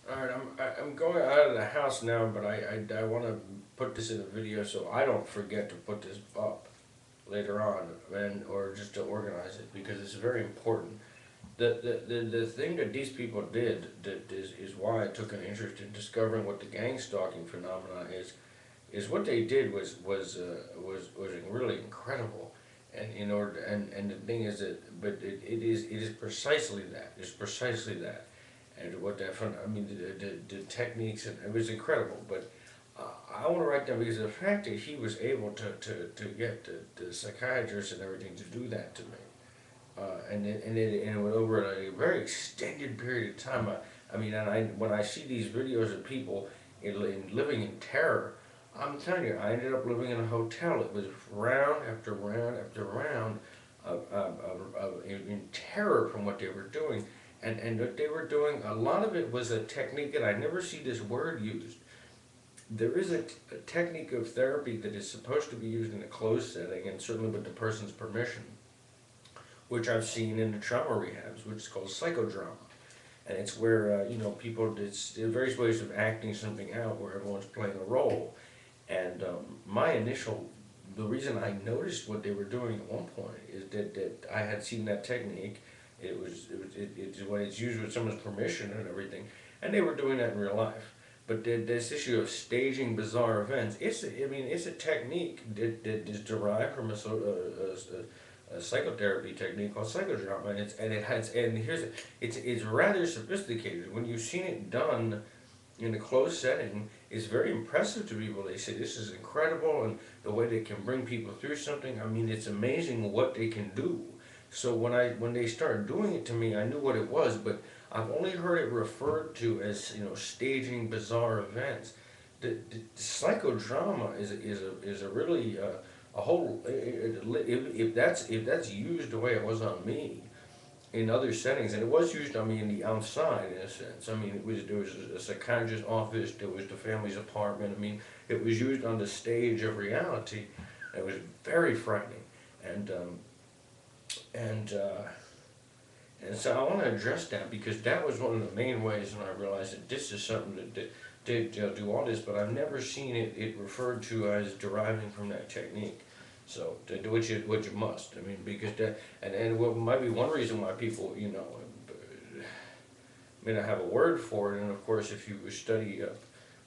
Alright, I'm going out of the house now, but I want to put this in a video so I don't forget to put this up later on, or just to organize it, because it's very important. The thing that these people did that is why I took an interest in discovering what the gang stalking phenomenon is what they did was really incredible. And in order and the thing is that it is precisely that. It's precisely that. And what that fun, I mean the techniques, and it was incredible. But I want to write down, because the fact that he was able to get the psychiatrist and everything to do that to me, and it went over a very extended period of time. I mean, and when I see these videos of people living in terror, I'm telling you, I ended up living in a hotel. It was round after round after round in terror from what they were doing. And what they were doing, a lot of it was a technique, and I never see this word used. There is a technique of therapy that is supposed to be used in a closed setting, and certainly with the person's permission, which I've seen in the trauma rehabs, which is called psychodrama. And it's where, people, it's various ways of acting something out where everyone's playing a role. And the reason I noticed what they were doing at one point is that I had seen that technique. It's when it's used with someone's permission and everything, and they were doing that in real life. But this issue of staging bizarre events, it's a technique that is derived from a psychotherapy technique called psychodrama, and it's rather sophisticated. When you've seen it done in a closed setting, it's very impressive to people. They say this is incredible, and the way they can bring people through something. I mean, it's amazing what they can do. So when they started doing it to me, I knew what it was, but I've only heard it referred to as staging bizarre events. The psychodrama is a really a whole, if that's used the way it was on me in other settings, and it was used on me in the outside in a sense. I mean, there was a psychiatrist's office, there was the family's apartment. I mean, it was used on the stage of reality. And it was very frightening, and and uh, and so I want to address that, because that was one of the main ways when I realized that this is something that did do all this, but I've never seen it referred to as deriving from that technique. So, which you must. I mean, because that, and what might be one reason why people, may not have a word for it, and of course, if you study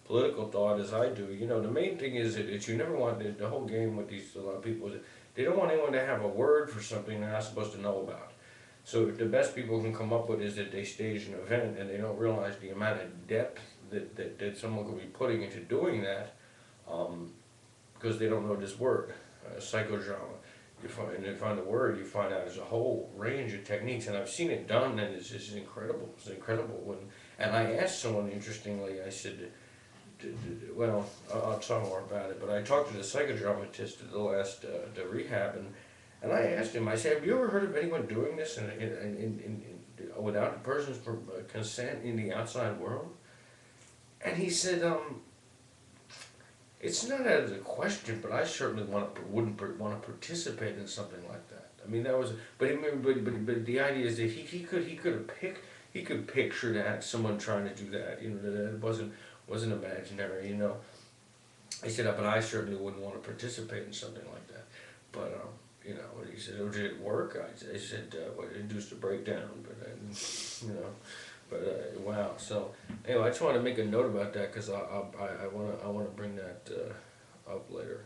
political thought as I do, the main thing is that you never want the whole game with a lot of people is that they don't want anyone to have a word for something they're not supposed to know about. So the best people can come up with is that they stage an event, and they don't realize the amount of depth that someone could be putting into doing that, because they don't know this word, psychodrama. You find the word, you find out there's a whole range of techniques, and I've seen it done, and it's just incredible. It's incredible. And I asked someone, interestingly, I said, well, I'll talk more about it, but I talked to the psychodramatist at the last the rehab, and I asked him, I said, have you ever heard of anyone doing this without the person's consent in the outside world? And he said, it's not out of the question, but I certainly wouldn't want to participate in something like that. I mean, that was, but the idea is that he could picture that someone trying to do that. That it wasn't imaginary. I said, but I certainly wouldn't want to participate in something like that. But he said, oh, did it work? I said, well, it induced a breakdown, but wow. So anyway, I just want to make a note about that, because I want to bring that up later.